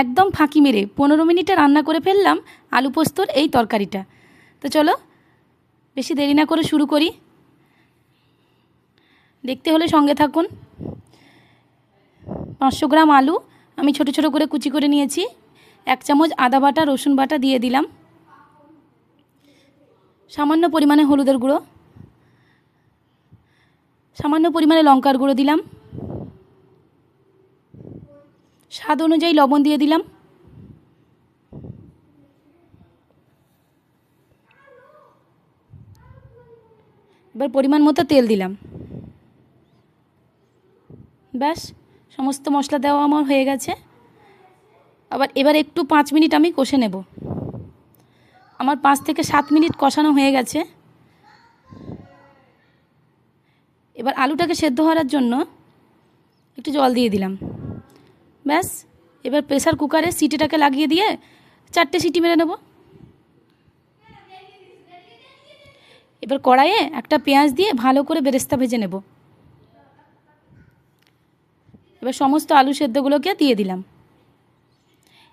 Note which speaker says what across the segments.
Speaker 1: একদম ফাঁকি মেরে 15 মিনিটে রান্না করে ফেললাম আলু পোস্তর এই তরকারিটা। তো চলো বেশি দেরি না করে শুরু করি। দেখতে হলে সঙ্গে থাকুন। 500 গ্রাম আলু আমি ছোট ছোট করে কুচি করে নিয়েছি। 1 চামচ আদা বাটা রসুন বাটা দিয়ে দিলাম। সামান্য পরিমাণে হলুদের গুঁড়ো, সামান্য পরিমাণে লঙ্কার গুঁড়ো দিলাম, স্বাদ অনুযায়ী লবণ দিয়ে দিলাম। এবার পরিমাণ মতো তেল দিলাম। ব্যাস, সমস্ত মশলা দেওয়া আমার হয়ে গেছে। এবার একটু 5 মিনিট আমি কষে নেব। আমার 5 থেকে 7 মিনিট কষানো হয়ে গেছে। এবার আলুটাকে সেদ্ধ হওয়ার জন্য একটু জল দিয়ে দিলাম। ব্যাস, এবার প্রেসার কুকারে সিটিটাকে লাগিয়ে দিয়ে 4টে সিটি মেরে নেব। এবার কড়াইয়ে একটা পেঁয়াজ দিয়ে ভালো করে বেরেস্তা ভেজে নেব। এবার সমস্ত আলু সেদ্ধগুলোকে দিয়ে দিলাম।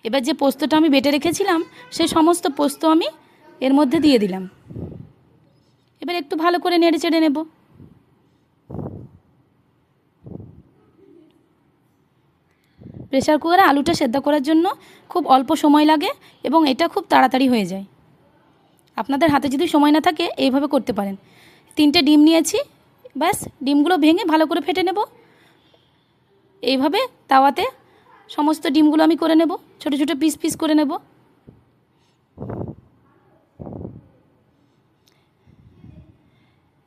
Speaker 1: এবার যে পোস্তটা আমি বেটে রেখেছিলাম সেই সমস্ত পোস্ত আমি এর মধ্যে দিয়ে দিলাম। এবার একটু ভালো করে নেড়ে চেড়ে নেব। প্রেসার কুকারে আলুটা সেদ্ধ করার জন্য খুব অল্প সময় লাগে এবং এটা খুব তাড়াতাড়ি হয়ে যায়। আপনাদের হাতে যদি সময় না থাকে এইভাবে করতে পারেন। 3টে ডিম নিয়েছি। ব্যাস, ডিমগুলো ভেঙে ভালো করে ফেটে নেব। এইভাবে তাওয়াতে সমস্ত ডিমগুলো আমি করে নেব, ছোট ছোট পিস পিস করে নেব।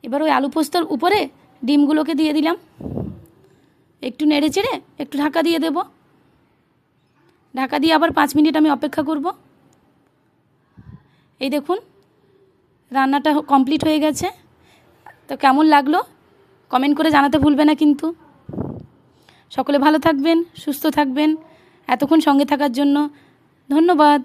Speaker 1: এবার ওই আলু পোস্তর উপরে ডিমগুলোকে দিয়ে দিলাম। একটু নেড়ে চেড়ে একটু ঢাকা দিয়ে দেব। ঢাকা দিয়ে আবার 5 মিনিট আমি অপেক্ষা করব। এই দেখুন রান্নাটা কমপ্লিট হয়ে গেছে। তো কেমন লাগলো কমেন্ট করে জানাতে ভুলবে না কিন্তু। সকলে ভালো থাকবেন, সুস্থ থাকবেন। এতক্ষণ সঙ্গে থাকার জন্য ধন্যবাদ।